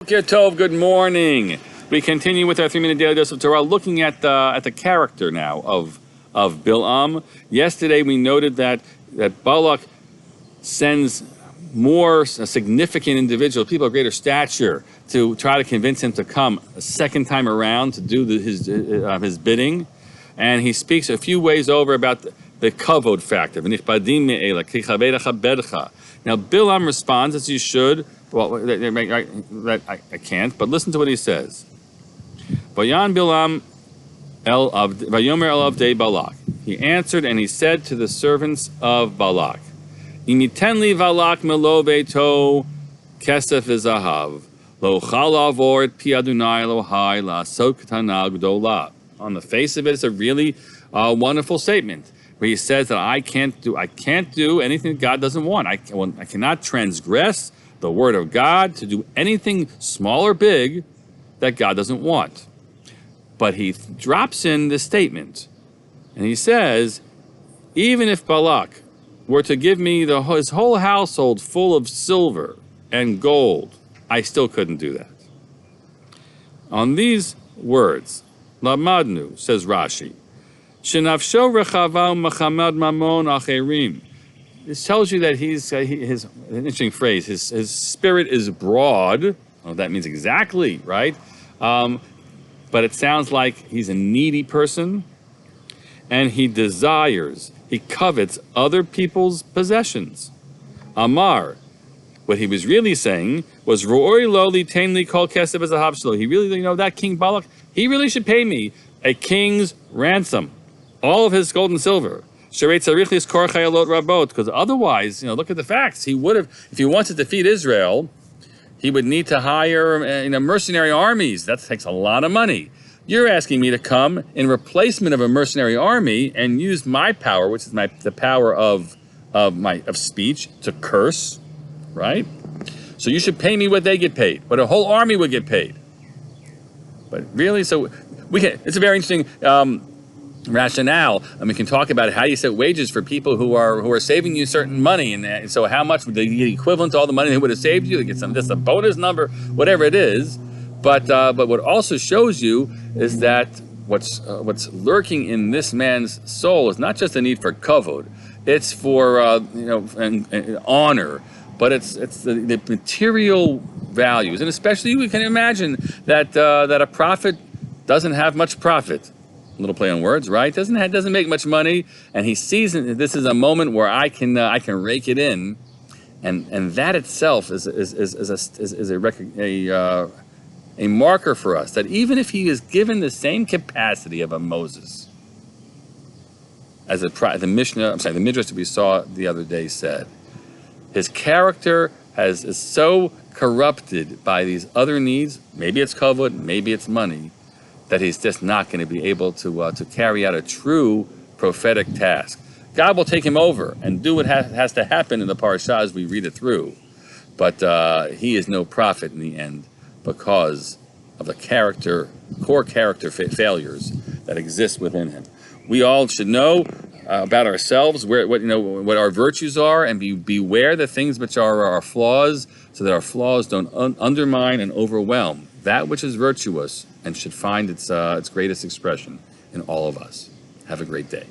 Boker Tov, good morning. We continue with our 3-minute daily dose of Torah, looking at the character now of Bilam. Yesterday we noted that Balak sends more significant individuals, people of greater stature, to try to convince him to come a second time around to do his bidding. And he speaks a few ways over about the kavod factor. Now Bilam responds, as you should. Well, I can't, but listen to what he says. Vayan Bilam Vayomer el Avdei Balak. He answered and he said to the servants of Balak, Imiten li Balak melo beito kesef v'zahav lo chal avor et pi Adonai Elohai la'asot ketana gdola. On the face of it, it's a really wonderful statement where he says that I can't do anything that God doesn't want. I cannot transgress the word of God to do anything small or big that God doesn't want. But he drops in this statement, and he says, even if Balak were to give me his whole household full of silver and gold, I still couldn't do that. On these words, Lamadnu, says Rashi, Shenafsho rechava machamad mamon acherim. This tells you that his an interesting phrase, his spirit is broad. Well, that means exactly, right? But it sounds like he's a needy person, and he covets other people's possessions. Amar, what he was really saying was, Ro'oi lo litainli kol kesef v'zahav shelo. He really, that King Balak, he really should pay me a king's ransom, all of his gold and silver. Because otherwise, look at the facts. He would have, if he wants to defeat Israel, he would need to hire mercenary armies. That takes a lot of money. You're asking me to come in replacement of a mercenary army and use my power, which is the power of speech, to curse, right? So you should pay me what they get paid, what a whole army would get paid. But really, it's a very interesting rationale, and we can talk about how you set wages for people who are saving you certain money, and so how much would they get equivalent to all the money they would have saved you? They get just a bonus number, whatever it is. But what also shows you is that what's lurking in this man's soul is not just a need for kavod; it's for and honor, but it's the material values, and especially we can imagine that a prophet doesn't have much profit. Little play on words, right? Doesn't make much money, and he sees this is a moment where I can rake it in, and that itself is a marker for us that even if he is given the same capacity of a Moses, as the Midrash that we saw the other day said, his character is so corrupted by these other needs. Maybe it's kavod, maybe it's money, that he's just not going to be able to carry out a true prophetic task. God will take him over and do what has to happen in the parashah as we read it through. But he is no prophet in the end because of the core character failures that exist within him. We all should know about ourselves, what our virtues are, and beware the things which are our flaws, so that our flaws don't undermine and overwhelm that which is virtuous and should find its greatest expression in all of us. Have a great day.